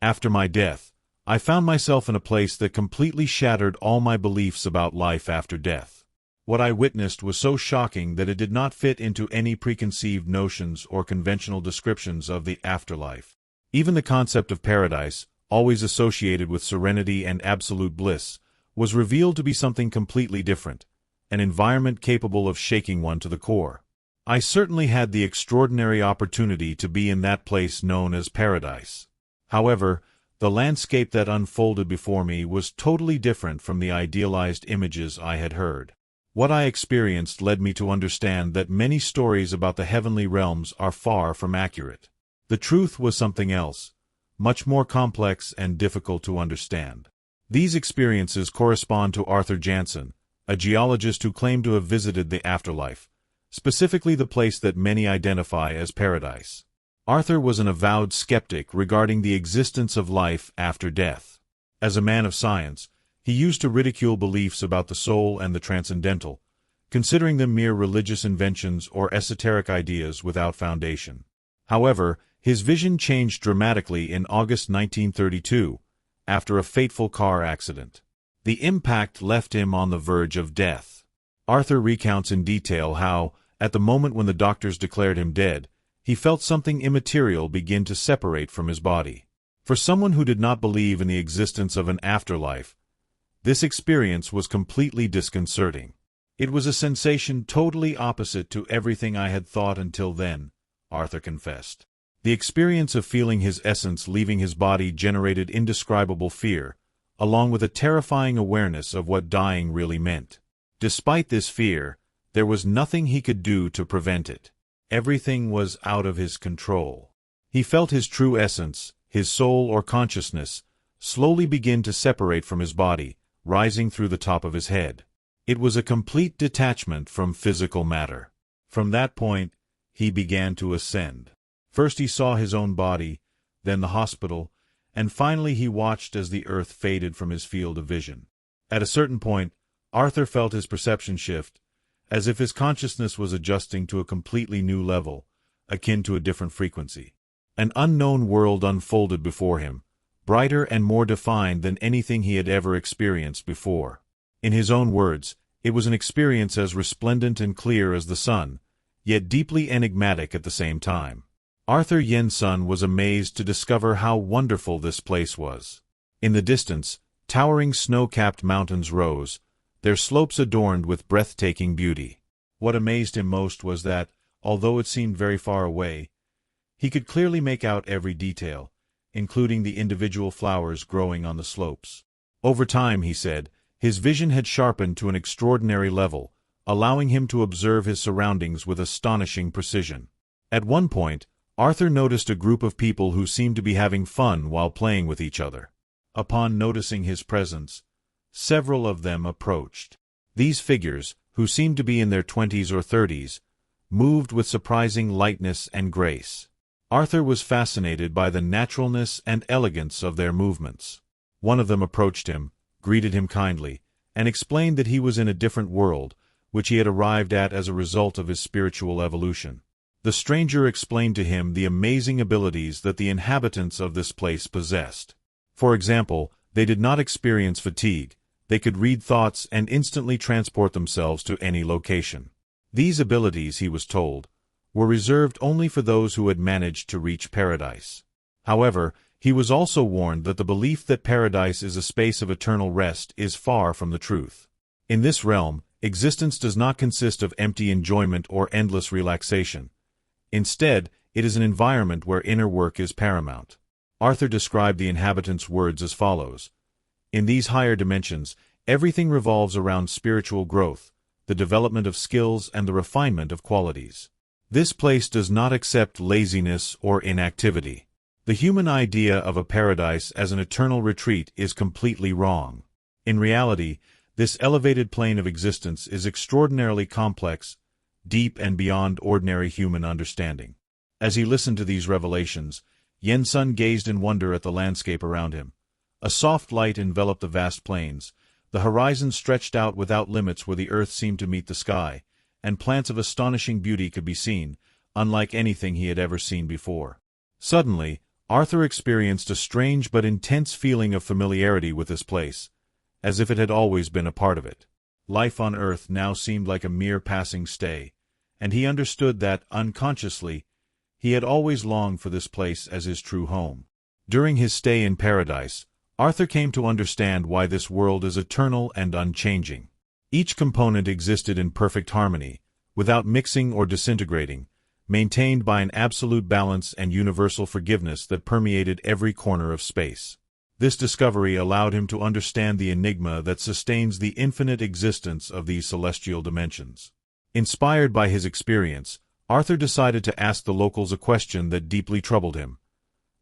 After my death, I found myself in a place that completely shattered all my beliefs about life after death. What I witnessed was so shocking that it did not fit into any preconceived notions or conventional descriptions of the afterlife. Even the concept of paradise, always associated with serenity and absolute bliss, was revealed to be something completely different, an environment capable of shaking one to the core. I certainly had the extraordinary opportunity to be in that place known as paradise. However, the landscape that unfolded before me was totally different from the idealized images I had heard. What I experienced led me to understand that many stories about the heavenly realms are far from accurate. The truth was something else, much more complex and difficult to understand. These experiences correspond to Arthur Jensen, a geologist who claimed to have visited the afterlife, specifically the place that many identify as paradise. Arthur was an avowed skeptic regarding the existence of life after death. As a man of science, he used to ridicule beliefs about the soul and the transcendental, considering them mere religious inventions or esoteric ideas without foundation. However, his vision changed dramatically in August 1932, after a fateful car accident. The impact left him on the verge of death. Arthur recounts in detail how, at the moment when the doctors declared him dead, he felt something immaterial begin to separate from his body. For someone who did not believe in the existence of an afterlife, this experience was completely disconcerting. It was a sensation totally opposite to everything I had thought until then, Arthur confessed. The experience of feeling his essence leaving his body generated indescribable fear, along with a terrifying awareness of what dying really meant. Despite this fear, there was nothing he could do to prevent it. Everything was out of his control. He felt his true essence, his soul or consciousness, slowly begin to separate from his body, rising through the top of his head. It was a complete detachment from physical matter. From that point, he began to ascend. First he saw his own body, then the hospital, and finally he watched as the earth faded from his field of vision. At a certain point, Arthur felt his perception shift, as if his consciousness was adjusting to a completely new level, akin to a different frequency. An unknown world unfolded before him, brighter and more defined than anything he had ever experienced before. In his own words, it was an experience as resplendent and clear as the sun, yet deeply enigmatic at the same time. Arthur Jensen was amazed to discover how wonderful this place was. In the distance, towering snow-capped mountains rose, their slopes adorned with breathtaking beauty. What amazed him most was that, although it seemed very far away, he could clearly make out every detail, including the individual flowers growing on the slopes. Over time, he said, his vision had sharpened to an extraordinary level, allowing him to observe his surroundings with astonishing precision. At one point, Arthur noticed a group of people who seemed to be having fun while playing with each other. Upon noticing his presence, several of them approached. These figures, who seemed to be in their 20s or 30s, moved with surprising lightness and grace. Arthur was fascinated by the naturalness and elegance of their movements. One of them approached him, greeted him kindly, and explained that he was in a different world, which he had arrived at as a result of his spiritual evolution. The stranger explained to him the amazing abilities that the inhabitants of this place possessed. For example, they did not experience fatigue. They could read thoughts and instantly transport themselves to any location. These abilities, he was told, were reserved only for those who had managed to reach paradise. However, he was also warned that the belief that paradise is a space of eternal rest is far from the truth. In this realm, existence does not consist of empty enjoyment or endless relaxation. Instead, it is an environment where inner work is paramount. Arthur described the inhabitants' words as follows. In these higher dimensions, everything revolves around spiritual growth, the development of skills and the refinement of qualities. This place does not accept laziness or inactivity. The human idea of a paradise as an eternal retreat is completely wrong. In reality, this elevated plane of existence is extraordinarily complex, deep and beyond ordinary human understanding. As he listened to these revelations, Jensen gazed in wonder at the landscape around him. A soft light enveloped the vast plains, the horizon stretched out without limits where the earth seemed to meet the sky, and plants of astonishing beauty could be seen, unlike anything he had ever seen before. Suddenly, Arthur experienced a strange but intense feeling of familiarity with this place, as if it had always been a part of it. Life on Earth now seemed like a mere passing stay, and he understood that, unconsciously, he had always longed for this place as his true home. During his stay in paradise, Arthur came to understand why this world is eternal and unchanging. Each component existed in perfect harmony, without mixing or disintegrating, maintained by an absolute balance and universal forgiveness that permeated every corner of space. This discovery allowed him to understand the enigma that sustains the infinite existence of these celestial dimensions. Inspired by his experience, Arthur decided to ask the locals a question that deeply troubled him.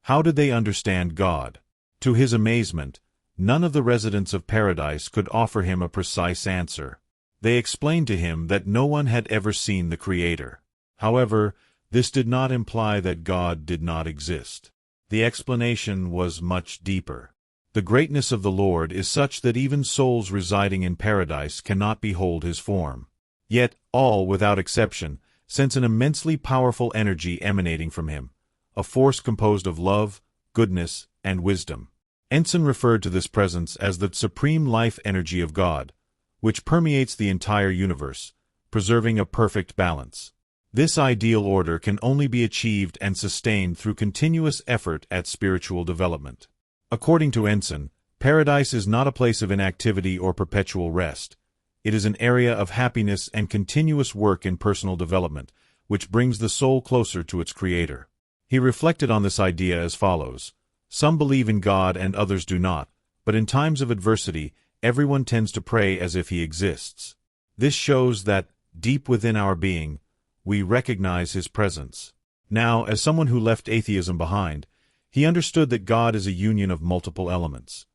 How did they understand God? To his amazement, none of the residents of paradise could offer him a precise answer. They explained to him that no one had ever seen the Creator. However, this did not imply that God did not exist. The explanation was much deeper. The greatness of the Lord is such that even souls residing in paradise cannot behold His form. Yet, all, without exception, sense an immensely powerful energy emanating from Him, a force composed of love, goodness, and wisdom. Jensen referred to this presence as the supreme life energy of God, which permeates the entire universe, preserving a perfect balance. This ideal order can only be achieved and sustained through continuous effort at spiritual development. According to Jensen, paradise is not a place of inactivity or perpetual rest. It is an area of happiness and continuous work in personal development, which brings the soul closer to its Creator. He reflected on this idea as follows: some believe in God and others do not, but in times of adversity, everyone tends to pray as if He exists. This shows that, deep within our being, we recognize His presence. Now, as someone who left atheism behind, he understood that God is a union of multiple elements.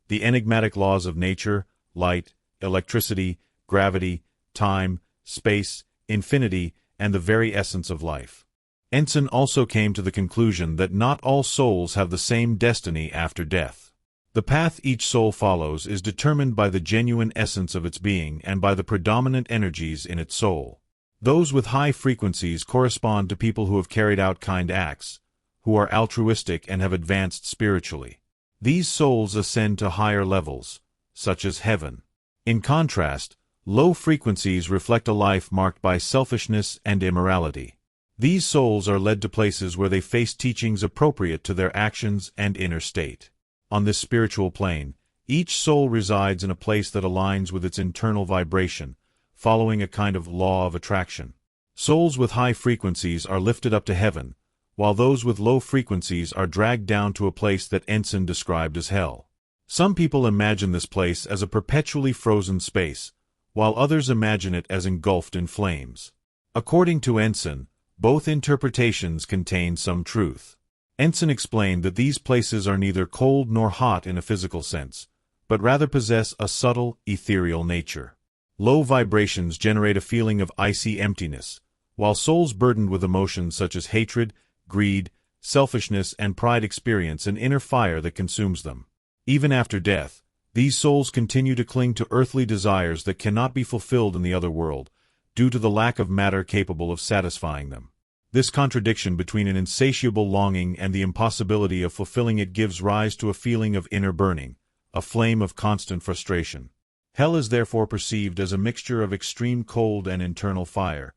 The enigmatic laws of nature, light, electricity, gravity, time, space, infinity, and the very essence of life. Jensen also came to the conclusion that not all souls have the same destiny after death. The path each soul follows is determined by the genuine essence of its being and by the predominant energies in its soul. Those with high frequencies correspond to people who have carried out kind acts, who are altruistic and have advanced spiritually. These souls ascend to higher levels, such as heaven. In contrast, low frequencies reflect a life marked by selfishness and immorality. These souls are led to places where they face teachings appropriate to their actions and inner state. On this spiritual plane, each soul resides in a place that aligns with its internal vibration, following a kind of law of attraction. Souls with high frequencies are lifted up to heaven, while those with low frequencies are dragged down to a place that Jensen described as hell. Some people imagine this place as a perpetually frozen space, while others imagine it as engulfed in flames. According to Jensen, both interpretations contain some truth. Jensen explained that these places are neither cold nor hot in a physical sense, but rather possess a subtle, ethereal nature. Low vibrations generate a feeling of icy emptiness, while souls burdened with emotions such as hatred, greed, selfishness, and pride experience an inner fire that consumes them. Even after death, these souls continue to cling to earthly desires that cannot be fulfilled in the other world, due to the lack of matter capable of satisfying them. This contradiction between an insatiable longing and the impossibility of fulfilling it gives rise to a feeling of inner burning, a flame of constant frustration. Hell is therefore perceived as a mixture of extreme cold and internal fire,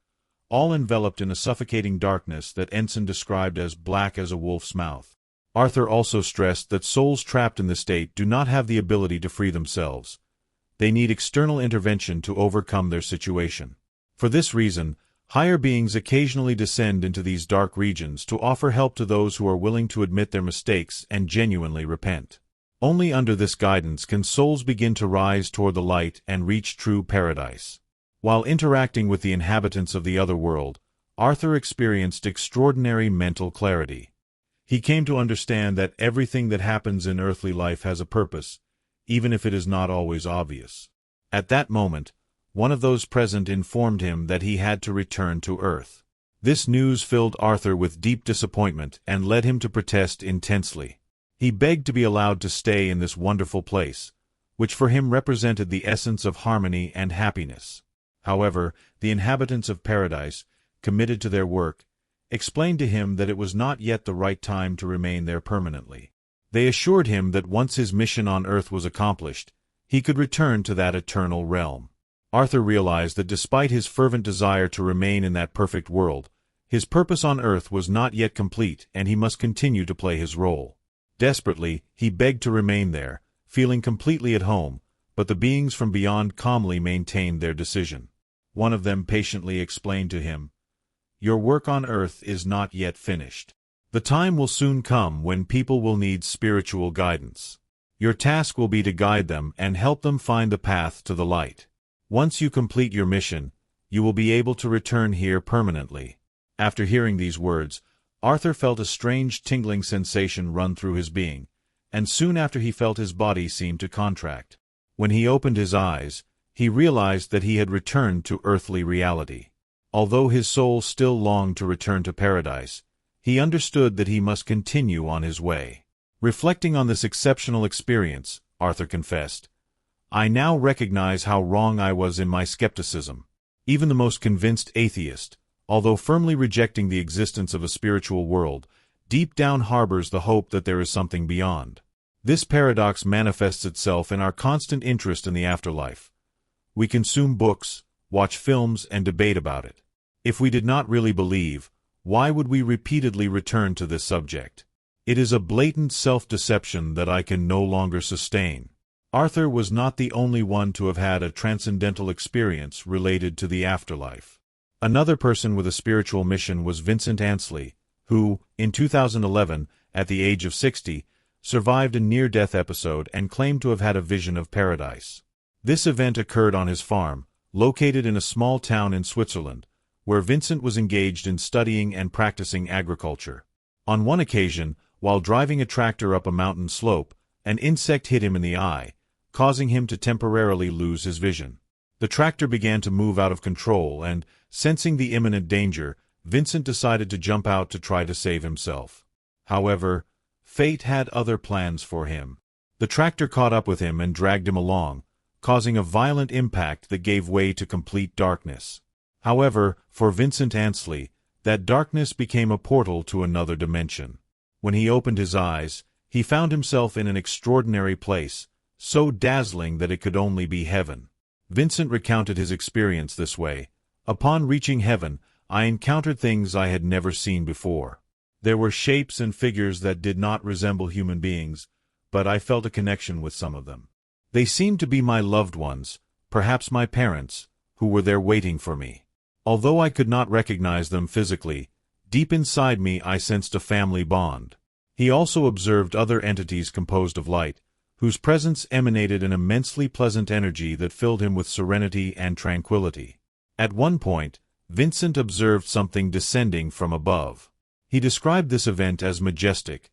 all enveloped in a suffocating darkness that Jensen described as black as a wolf's mouth. Arthur also stressed that souls trapped in this state do not have the ability to free themselves. They need external intervention to overcome their situation. For this reason, higher beings occasionally descend into these dark regions to offer help to those who are willing to admit their mistakes and genuinely repent. Only under this guidance can souls begin to rise toward the light and reach true paradise. While interacting with the inhabitants of the other world, Arthur experienced extraordinary mental clarity. He came to understand that everything that happens in earthly life has a purpose, even if it is not always obvious. At that moment, one of those present informed him that he had to return to Earth. This news filled Arthur with deep disappointment and led him to protest intensely. He begged to be allowed to stay in this wonderful place, which for him represented the essence of harmony and happiness. However, the inhabitants of paradise, committed to their work, explained to him that it was not yet the right time to remain there permanently. They assured him that once his mission on Earth was accomplished, he could return to that eternal realm. Arthur realized that despite his fervent desire to remain in that perfect world, his purpose on Earth was not yet complete and he must continue to play his role. Desperately, he begged to remain there, feeling completely at home, but the beings from beyond calmly maintained their decision. One of them patiently explained to him, "Your work on Earth is not yet finished. The time will soon come when people will need spiritual guidance. Your task will be to guide them and help them find the path to the light. Once you complete your mission, you will be able to return here permanently." After hearing these words, Arthur felt a strange tingling sensation run through his being, and soon after he felt his body seem to contract. When he opened his eyes, he realized that he had returned to earthly reality. Although his soul still longed to return to paradise, he understood that he must continue on his way. Reflecting on this exceptional experience, Arthur confessed, "I now recognize how wrong I was in my skepticism. Even the most convinced atheist, although firmly rejecting the existence of a spiritual world, deep down harbors the hope that there is something beyond. This paradox manifests itself in our constant interest in the afterlife. We consume books, watch films, and debate about it. If we did not really believe, why would we repeatedly return to this subject? It is a blatant self-deception that I can no longer sustain." Arthur was not the only one to have had a transcendental experience related to the afterlife. Another person with a spiritual mission was Vincent Ansley, who, in 2011, at the age of 60, survived a near-death episode and claimed to have had a vision of paradise. This event occurred on his farm, located in a small town in Switzerland, where Vincent was engaged in studying and practicing agriculture. On one occasion, while driving a tractor up a mountain slope, an insect hit him in the eye, causing him to temporarily lose his vision. The tractor began to move out of control and, sensing the imminent danger, Vincent decided to jump out to try to save himself. However, fate had other plans for him. The tractor caught up with him and dragged him along, causing a violent impact that gave way to complete darkness. However, for Vincent Ansley, that darkness became a portal to another dimension. When he opened his eyes, he found himself in an extraordinary place, so dazzling that it could only be heaven. Vincent recounted his experience this way: "Upon reaching heaven, I encountered things I had never seen before. There were shapes and figures that did not resemble human beings, but I felt a connection with some of them. They seemed to be my loved ones, perhaps my parents, who were there waiting for me. Although I could not recognize them physically, deep inside me I sensed a family bond." He also observed other entities composed of light, whose presence emanated an immensely pleasant energy that filled him with serenity and tranquility. At one point, Vincent observed something descending from above. He described this event as majestic,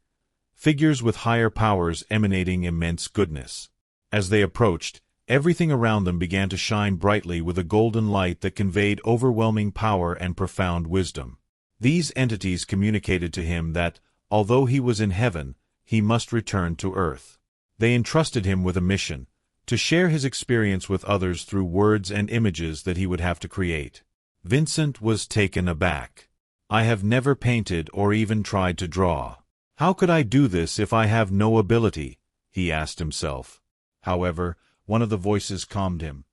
figures with higher powers emanating immense goodness. As they approached, everything around them began to shine brightly with a golden light that conveyed overwhelming power and profound wisdom. These entities communicated to him that, although he was in heaven, he must return to earth. They entrusted him with a mission, to share his experience with others through words and images that he would have to create. Vincent was taken aback. "I have never painted or even tried to draw. How could I do this if I have no ability?" he asked himself. However, one of the voices calmed him,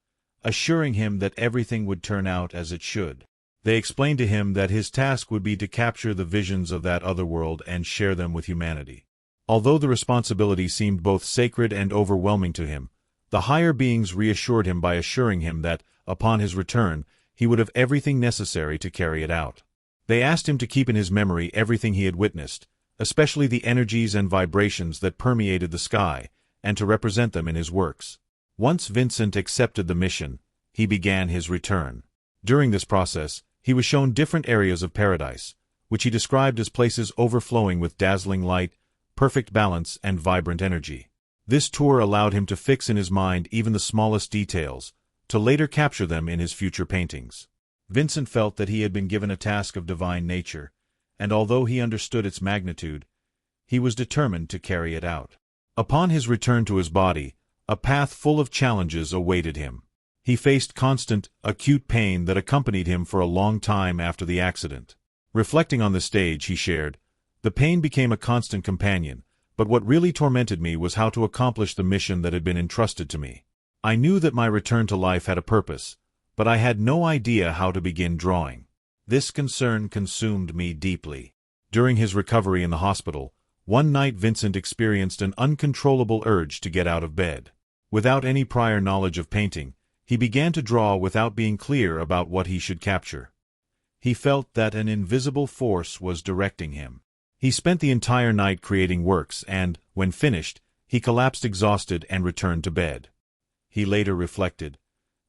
assuring him that everything would turn out as it should. They explained to him that his task would be to capture the visions of that other world and share them with humanity. Although the responsibility seemed both sacred and overwhelming to him, the higher beings reassured him by assuring him that, upon his return, he would have everything necessary to carry it out. They asked him to keep in his memory everything he had witnessed, especially the energies and vibrations that permeated the sky, and to represent them in his works. Once Vincent accepted the mission, he began his return. During this process, he was shown different areas of paradise, which he described as places overflowing with dazzling light, perfect balance, and vibrant energy. This tour allowed him to fix in his mind even the smallest details, to later capture them in his future paintings. Vincent felt that he had been given a task of divine nature, and although he understood its magnitude, he was determined to carry it out. Upon his return to his body, a path full of challenges awaited him. He faced constant, acute pain that accompanied him for a long time after the accident. Reflecting on this stage, he shared, "The pain became a constant companion, but what really tormented me was how to accomplish the mission that had been entrusted to me. I knew that my return to life had a purpose, but I had no idea how to begin drawing. This concern consumed me deeply." During his recovery in the hospital, one night Vincent experienced an uncontrollable urge to get out of bed. Without any prior knowledge of painting, he began to draw without being clear about what he should capture. He felt that an invisible force was directing him. He spent the entire night creating works and, when finished, he collapsed exhausted and returned to bed. He later reflected,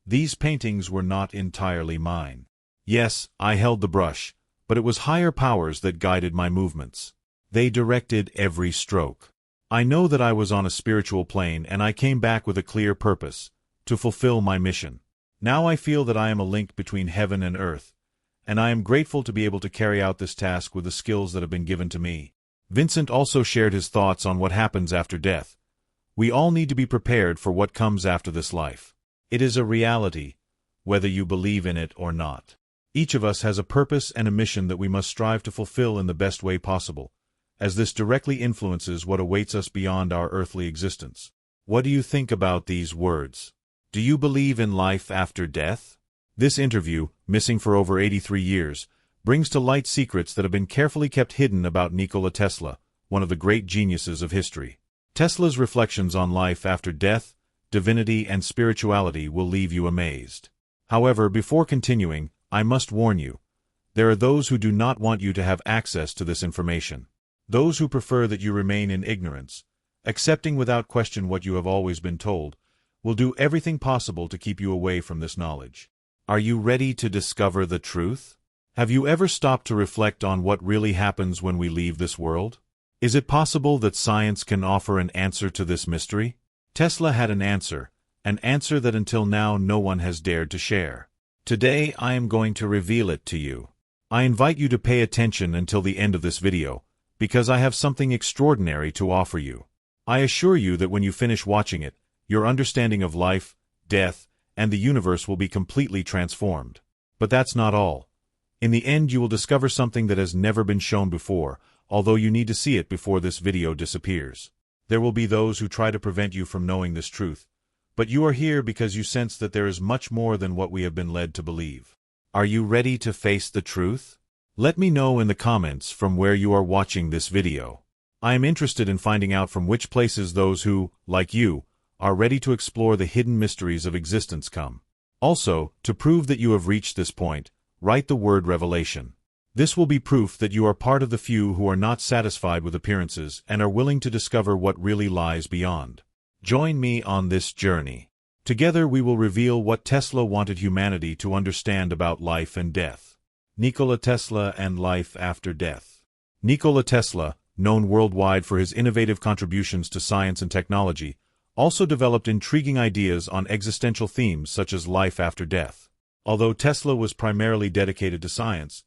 "These paintings were not entirely mine. Yes, I held the brush, but it was higher powers that guided my movements. They directed every stroke. I know that I was on a spiritual plane and I came back with a clear purpose, to fulfill my mission. Now I feel that I am a link between heaven and earth, and I am grateful to be able to carry out this task with the skills that have been given to me." Vincent also shared his thoughts on what happens after death. "We all need to be prepared for what comes after this life. It is a reality, whether you believe in it or not. Each of us has a purpose and a mission that we must strive to fulfill in the best way possible, as this directly influences what awaits us beyond our earthly existence." What do you think about these words? Do you believe in life after death? This interview, missing for over 83 years, brings to light secrets that have been carefully kept hidden about Nikola Tesla, one of the great geniuses of history. Tesla's reflections on life after death, divinity, and spirituality will leave you amazed. However, before continuing, I must warn you. There are those who do not want you to have access to this information. Those who prefer that you remain in ignorance, accepting without question what you have always been told, will do everything possible to keep you away from this knowledge. Are you ready to discover the truth? Have you ever stopped to reflect on what really happens when we leave this world? Is it possible that science can offer an answer to this mystery? Tesla had an answer that until now no one has dared to share. Today I am going to reveal it to you. I invite you to pay attention until the end of this video, because I have something extraordinary to offer you. I assure you that when you finish watching it, your understanding of life, death, and the universe will be completely transformed. But that's not all. In the end, you will discover something that has never been shown before, although you need to see it before this video disappears. There will be those who try to prevent you from knowing this truth, but you are here because you sense that there is much more than what we have been led to believe. Are you ready to face the truth? Let me know in the comments from where you are watching this video. I am interested in finding out from which places those who, like you, are ready to explore the hidden mysteries of existence come. Also, to prove that you have reached this point, write the word revelation. This will be proof that you are part of the few who are not satisfied with appearances and are willing to discover what really lies beyond. Join me on this journey. Together we will reveal what Tesla wanted humanity to understand about life and death. Nikola Tesla and life after death. Nikola Tesla, known worldwide for his innovative contributions to science and technology, also developed intriguing ideas on existential themes such as life after death. Although Tesla was primarily dedicated to science,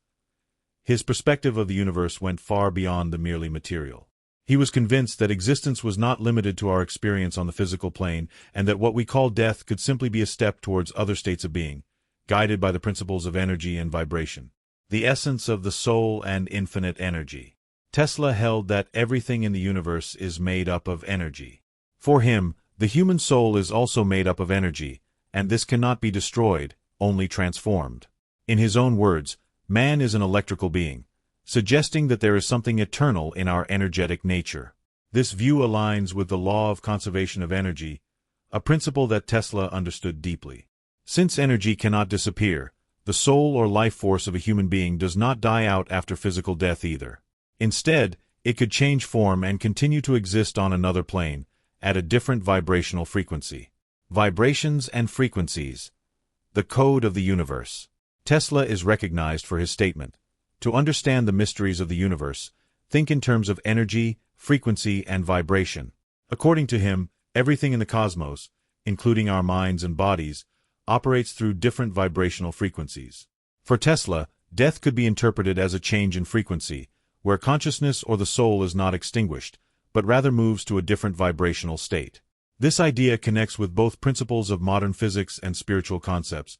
his perspective of the universe went far beyond the merely material. He was convinced that existence was not limited to our experience on the physical plane, and that what we call death could simply be a step towards other states of being, guided by the principles of energy and vibration. The essence of the soul and infinite energy. Tesla held that everything in the universe is made up of energy. For him, the human soul is also made up of energy, and this cannot be destroyed, only transformed. In his own words, man is an electrical being, suggesting that there is something eternal in our energetic nature. This view aligns with the law of conservation of energy, a principle that Tesla understood deeply. Since energy cannot disappear, the soul or life force of a human being does not die out after physical death either. Instead, it could change form and continue to exist on another plane, at a different vibrational frequency. Vibrations and frequencies. The code of the universe. Tesla is recognized for his statement, "To understand the mysteries of the universe, think in terms of energy, frequency, and vibration." According to him, everything in the cosmos, including our minds and bodies, operates through different vibrational frequencies. For Tesla, death could be interpreted as a change in frequency, where consciousness or the soul is not extinguished, but rather moves to a different vibrational state. This idea connects with both principles of modern physics and spiritual concepts,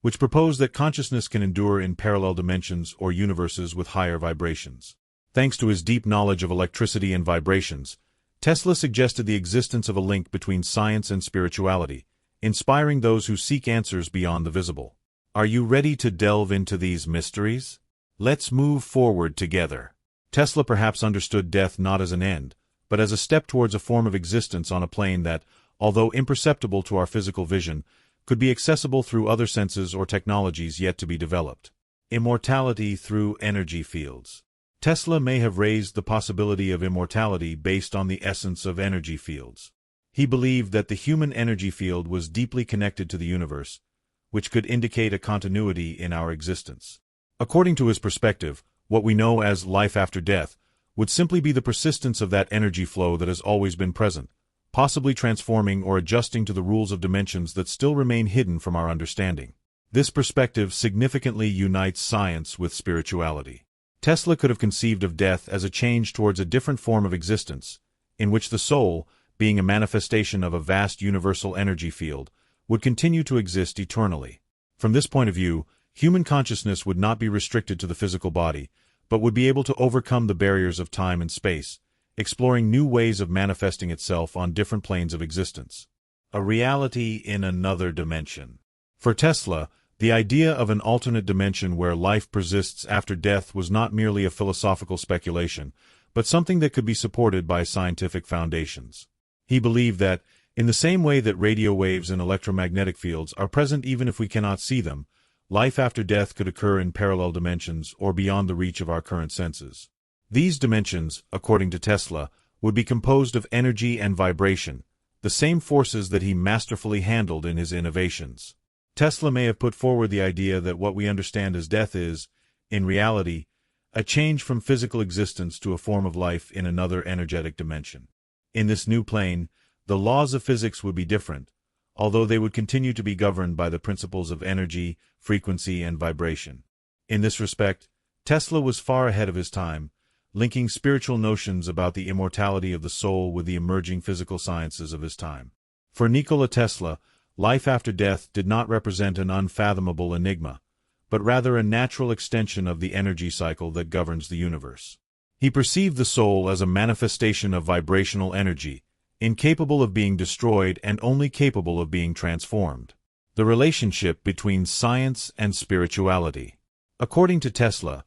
which proposed that consciousness can endure in parallel dimensions or universes with higher vibrations. Thanks to his deep knowledge of electricity and vibrations, Tesla suggested the existence of a link between science and spirituality, inspiring those who seek answers beyond the visible. Are you ready to delve into these mysteries? Let's move forward together. Tesla perhaps understood death not as an end, but as a step towards a form of existence on a plane that, although imperceptible to our physical vision, could be accessible through other senses or technologies yet to be developed. Immortality through energy fields. Tesla may have raised the possibility of immortality based on the essence of energy fields. He believed that the human energy field was deeply connected to the universe, which could indicate a continuity in our existence. According to his perspective, what we know as life after death would simply be the persistence of that energy flow that has always been present, possibly transforming or adjusting to the rules of dimensions that still remain hidden from our understanding. This perspective significantly unites science with spirituality. Tesla could have conceived of death as a change towards a different form of existence, in which the soul, being a manifestation of a vast universal energy field, would continue to exist eternally. From this point of view, human consciousness would not be restricted to the physical body, but would be able to overcome the barriers of time and space, exploring new ways of manifesting itself on different planes of existence. A reality in another dimension. For Tesla, the idea of an alternate dimension where life persists after death was not merely a philosophical speculation, but something that could be supported by scientific foundations. He believed that, in the same way that radio waves and electromagnetic fields are present even if we cannot see them, life after death could occur in parallel dimensions or beyond the reach of our current senses. These dimensions, according to Tesla, would be composed of energy and vibration, the same forces that he masterfully handled in his innovations. Tesla may have put forward the idea that what we understand as death is, in reality, a change from physical existence to a form of life in another energetic dimension. In this new plane, the laws of physics would be different, although they would continue to be governed by the principles of energy, frequency, and vibration. In this respect, Tesla was far ahead of his time, linking spiritual notions about the immortality of the soul with the emerging physical sciences of his time. For Nikola Tesla, life after death did not represent an unfathomable enigma, but rather a natural extension of the energy cycle that governs the universe. He perceived the soul as a manifestation of vibrational energy, incapable of being destroyed and only capable of being transformed. The relationship between science and spirituality. According to Tesla,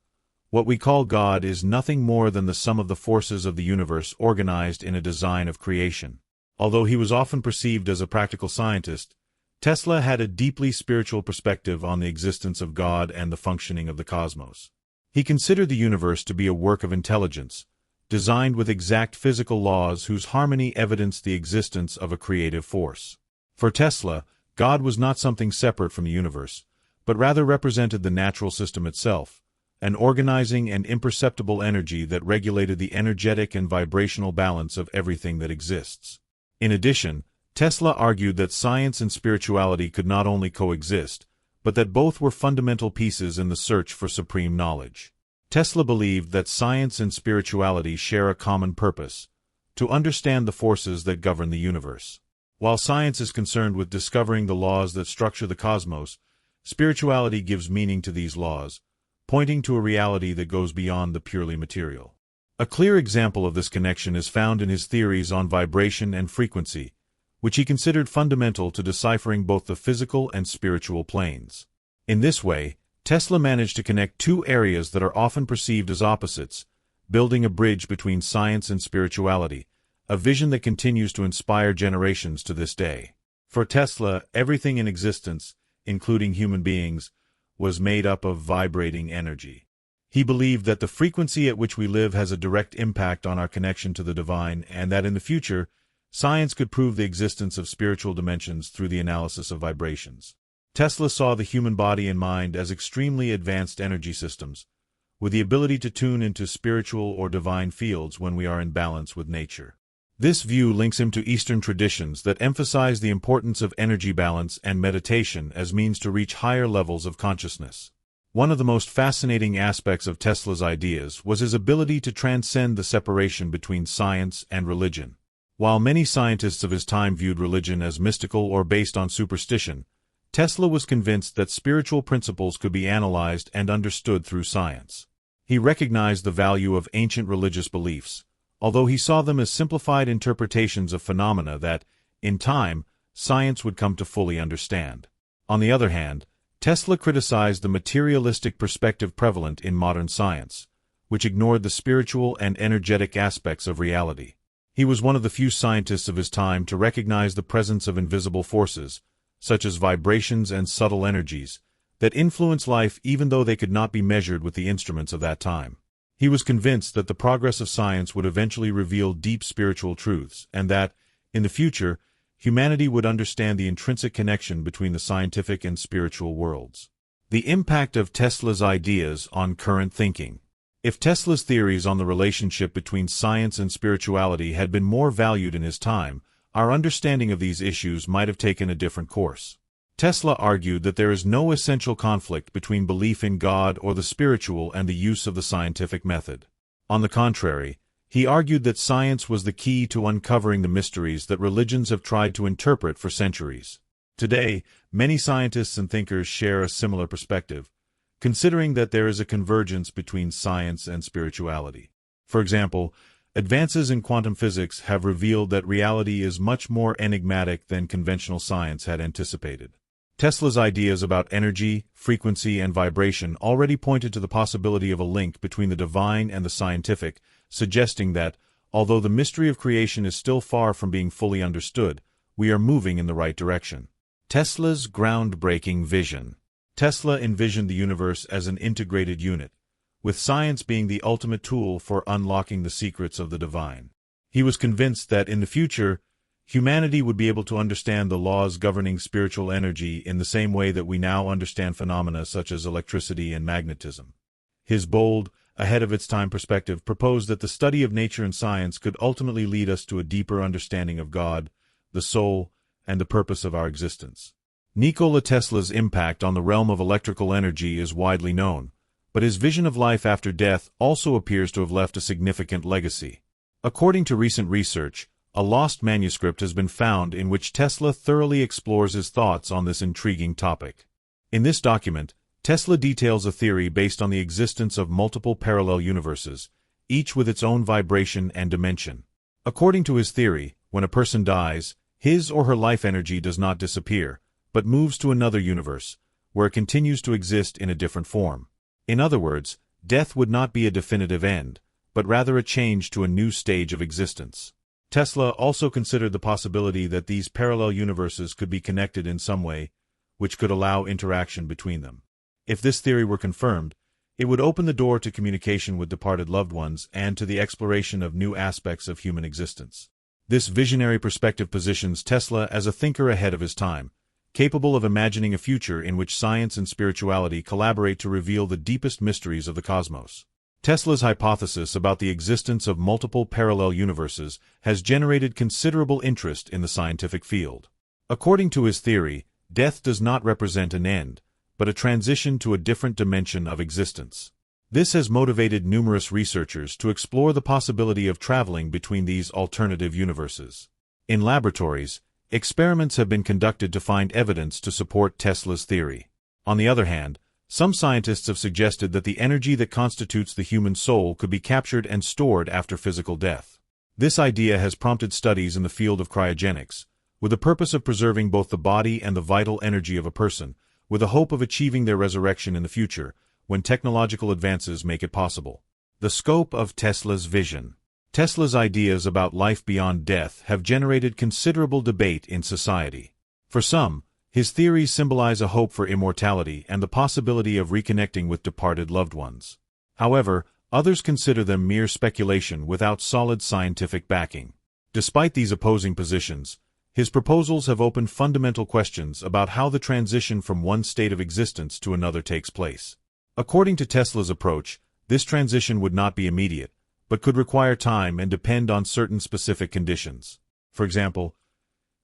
what we call God is nothing more than the sum of the forces of the universe organized in a design of creation. Although he was often perceived as a practical scientist, Tesla had a deeply spiritual perspective on the existence of God and the functioning of the cosmos. He considered the universe to be a work of intelligence, designed with exact physical laws whose harmony evidenced the existence of a creative force. For Tesla, God was not something separate from the universe, but rather represented the natural system itself, an organizing and imperceptible energy that regulated the energetic and vibrational balance of everything that exists. In addition, Tesla argued that science and spirituality could not only coexist, but that both were fundamental pieces in the search for supreme knowledge. Tesla believed that science and spirituality share a common purpose: to understand the forces that govern the universe. While science is concerned with discovering the laws that structure the cosmos, spirituality gives meaning to these laws, pointing to a reality that goes beyond the purely material. A clear example of this connection is found in his theories on vibration and frequency, which he considered fundamental to deciphering both the physical and spiritual planes. In this way, Tesla managed to connect two areas that are often perceived as opposites, building a bridge between science and spirituality, a vision that continues to inspire generations to this day. For Tesla, everything in existence, including human beings, was made up of vibrating energy. He believed that the frequency at which we live has a direct impact on our connection to the divine, and that in the future, science could prove the existence of spiritual dimensions through the analysis of vibrations. Tesla saw the human body and mind as extremely advanced energy systems, with the ability to tune into spiritual or divine fields when we are in balance with nature. This view links him to Eastern traditions that emphasize the importance of energy balance and meditation as means to reach higher levels of consciousness. One of the most fascinating aspects of Tesla's ideas was his ability to transcend the separation between science and religion. While many scientists of his time viewed religion as mystical or based on superstition, Tesla was convinced that spiritual principles could be analyzed and understood through science. He recognized the value of ancient religious beliefs, although he saw them as simplified interpretations of phenomena that, in time, science would come to fully understand. On the other hand, Tesla criticized the materialistic perspective prevalent in modern science, which ignored the spiritual and energetic aspects of reality. He was one of the few scientists of his time to recognize the presence of invisible forces, such as vibrations and subtle energies, that influence life even though they could not be measured with the instruments of that time. He was convinced that the progress of science would eventually reveal deep spiritual truths, and that, in the future, humanity would understand the intrinsic connection between the scientific and spiritual worlds. The impact of Tesla's ideas on current thinking. If Tesla's theories on the relationship between science and spirituality had been more valued in his time, our understanding of these issues might have taken a different course. Tesla argued that there is no essential conflict between belief in God or the spiritual and the use of the scientific method. On the contrary, he argued that science was the key to uncovering the mysteries that religions have tried to interpret for centuries. Today, many scientists and thinkers share a similar perspective, considering that there is a convergence between science and spirituality. For example, advances in quantum physics have revealed that reality is much more enigmatic than conventional science had anticipated. Tesla's ideas about energy, frequency, and vibration already pointed to the possibility of a link between the divine and the scientific, suggesting that, although the mystery of creation is still far from being fully understood, we are moving in the right direction. Tesla's groundbreaking vision. Tesla envisioned the universe as an integrated unit, with science being the ultimate tool for unlocking the secrets of the divine. He was convinced that in the future, humanity would be able to understand the laws governing spiritual energy in the same way that we now understand phenomena such as electricity and magnetism. His bold, ahead-of-its-time perspective proposed that the study of nature and science could ultimately lead us to a deeper understanding of God, the soul, and the purpose of our existence. Nikola Tesla's impact on the realm of electrical energy is widely known, but his vision of life after death also appears to have left a significant legacy. According to recent research, a lost manuscript has been found in which Tesla thoroughly explores his thoughts on this intriguing topic. In this document, Tesla details a theory based on the existence of multiple parallel universes, each with its own vibration and dimension. According to his theory, when a person dies, his or her life energy does not disappear, but moves to another universe, where it continues to exist in a different form. In other words, death would not be a definitive end, but rather a change to a new stage of existence. Tesla also considered the possibility that these parallel universes could be connected in some way, which could allow interaction between them. If this theory were confirmed, it would open the door to communication with departed loved ones and to the exploration of new aspects of human existence. This visionary perspective positions Tesla as a thinker ahead of his time, capable of imagining a future in which science and spirituality collaborate to reveal the deepest mysteries of the cosmos. Tesla's hypothesis about the existence of multiple parallel universes has generated considerable interest in the scientific field. According to his theory, death does not represent an end, but a transition to a different dimension of existence. This has motivated numerous researchers to explore the possibility of traveling between these alternative universes. In laboratories, experiments have been conducted to find evidence to support Tesla's theory. On the other hand, some scientists have suggested that the energy that constitutes the human soul could be captured and stored after physical death. This idea has prompted studies in the field of cryogenics, with the purpose of preserving both the body and the vital energy of a person, with the hope of achieving their resurrection in the future, when technological advances make it possible. The scope of Tesla's vision. Tesla's ideas about life beyond death have generated considerable debate in society. For some, his theories symbolize a hope for immortality and the possibility of reconnecting with departed loved ones. However, others consider them mere speculation without solid scientific backing. Despite these opposing positions, his proposals have opened fundamental questions about how the transition from one state of existence to another takes place. According to Tesla's approach, this transition would not be immediate, but could require time and depend on certain specific conditions. For example,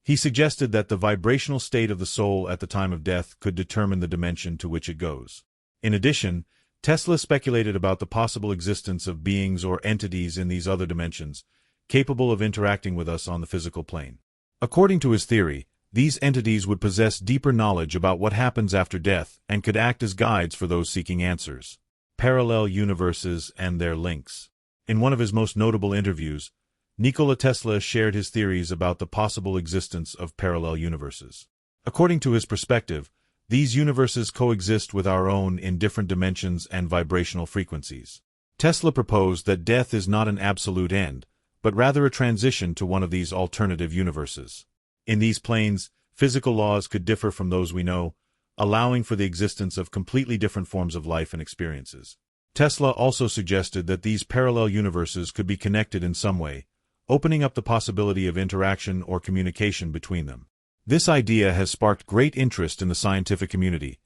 he suggested that the vibrational state of the soul at the time of death could determine the dimension to which it goes. In addition, Tesla speculated about the possible existence of beings or entities in these other dimensions, capable of interacting with us on the physical plane. According to his theory, These entities would possess deeper knowledge about what happens after death and could act as guides for those seeking answers. Parallel universes and their links. In one of his most notable interviews, Nikola Tesla shared his theories about the possible existence of parallel universes. According to his perspective, these universes coexist with our own in different dimensions and vibrational frequencies. Tesla proposed that death is not an absolute end, but rather a transition to one of these alternative universes. In these planes, physical laws could differ from those we know, allowing for the existence of completely different forms of life and experiences. Tesla also suggested that these parallel universes could be connected in some way, opening up the possibility of interaction or communication between them. This idea has sparked great interest in the scientific community,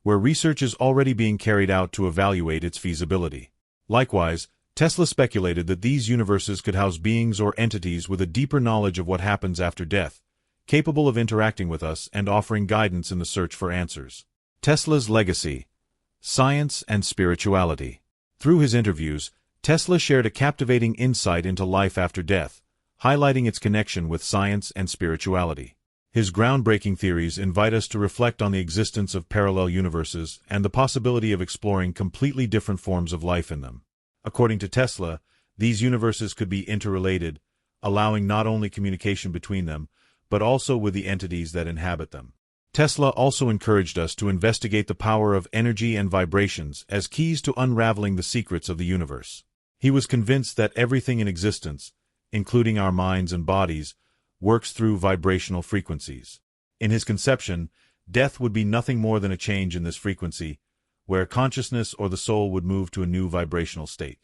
where research is already being carried out to evaluate its feasibility. Likewise, Tesla speculated that these universes could house beings or entities with a deeper knowledge of what happens after death, capable of interacting with us and offering guidance in the search for answers. Tesla's legacy: science and spirituality. Through his interviews, Tesla shared a captivating insight into life after death, highlighting its connection with science and spirituality. His groundbreaking theories invite us to reflect on the existence of parallel universes and the possibility of exploring completely different forms of life in them. According to Tesla, these universes could be interrelated, allowing not only communication between them, but also with the entities that inhabit them. Tesla also encouraged us to investigate the power of energy and vibrations as keys to unraveling the secrets of the universe. He was convinced that everything in existence, including our minds and bodies, works through vibrational frequencies. In his conception, death would be nothing more than a change in this frequency, where consciousness or the soul would move to a new vibrational state.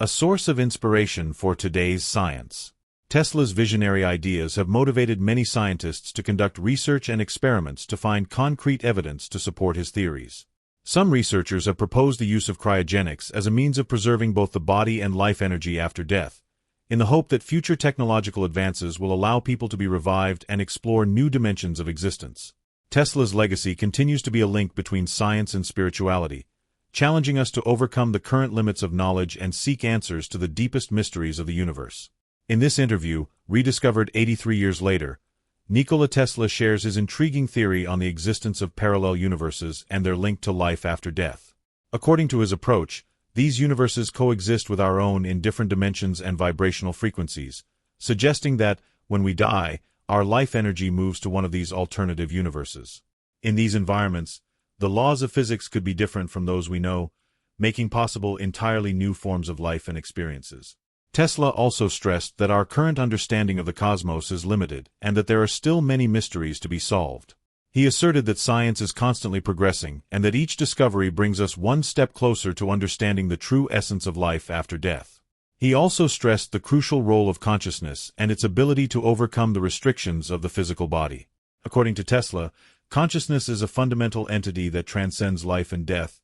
A source of inspiration for today's science. Tesla's visionary ideas have motivated many scientists to conduct research and experiments to find concrete evidence to support his theories. Some researchers have proposed the use of cryogenics as a means of preserving both the body and life energy after death, in the hope that future technological advances will allow people to be revived and explore new dimensions of existence. Tesla's legacy continues to be a link between science and spirituality, challenging us to overcome the current limits of knowledge and seek answers to the deepest mysteries of the universe. In this interview, rediscovered 83 years later, Nikola Tesla shares his intriguing theory on the existence of parallel universes and their link to life after death. According to his approach, these universes coexist with our own in different dimensions and vibrational frequencies, suggesting that, when we die, our life energy moves to one of these alternative universes. In these environments, the laws of physics could be different from those we know, making possible entirely new forms of life and experiences. Tesla also stressed that our current understanding of the cosmos is limited and that there are still many mysteries to be solved. He asserted that science is constantly progressing and that each discovery brings us one step closer to understanding the true essence of life after death. He also stressed the crucial role of consciousness and its ability to overcome the restrictions of the physical body. According to Tesla, consciousness is a fundamental entity that transcends life and death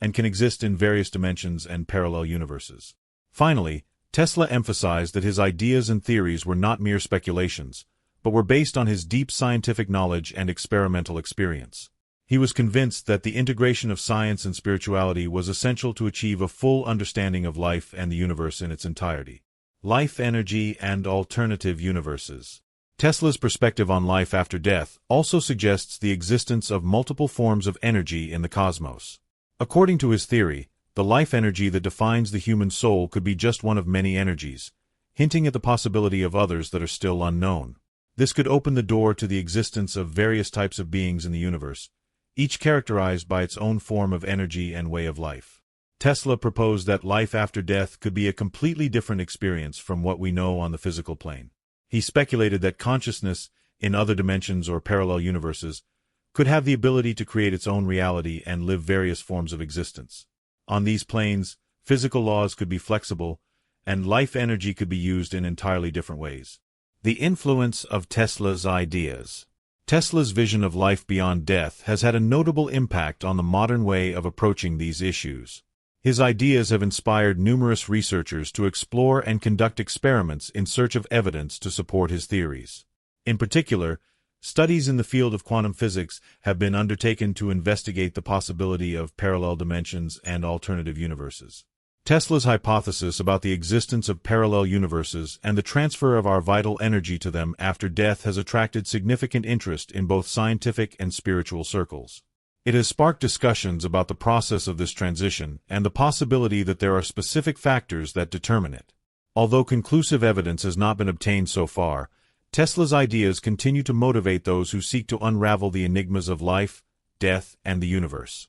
and can exist in various dimensions and parallel universes. Finally, Tesla emphasized that his ideas and theories were not mere speculations, but were based on his deep scientific knowledge and experimental experience. He was convinced that the integration of science and spirituality was essential to achieve a full understanding of life and the universe in its entirety. Life energy and alternative universes. Tesla's perspective on life after death also suggests the existence of multiple forms of energy in the cosmos. According to his theory, the life energy that defines the human soul could be just one of many energies, hinting at the possibility of others that are still unknown. This could open the door to the existence of various types of beings in the universe, each characterized by its own form of energy and way of life. Tesla proposed that life after death could be a completely different experience from what we know on the physical plane. He speculated that consciousness, in other dimensions or parallel universes, could have the ability to create its own reality and live various forms of existence. On these planes, physical laws could be flexible, and life energy could be used in entirely different ways. The influence of Tesla's ideas. Tesla's vision of life beyond death has had a notable impact on the modern way of approaching these issues. His ideas have inspired numerous researchers to explore and conduct experiments in search of evidence to support his theories. In particular, studies in the field of quantum physics have been undertaken to investigate the possibility of parallel dimensions and alternative universes. Tesla's hypothesis about the existence of parallel universes and the transfer of our vital energy to them after death has attracted significant interest in both scientific and spiritual circles. It has sparked discussions about the process of this transition and the possibility that there are specific factors that determine it. Although conclusive evidence has not been obtained so far, Tesla's ideas continue to motivate those who seek to unravel the enigmas of life, death, and the universe.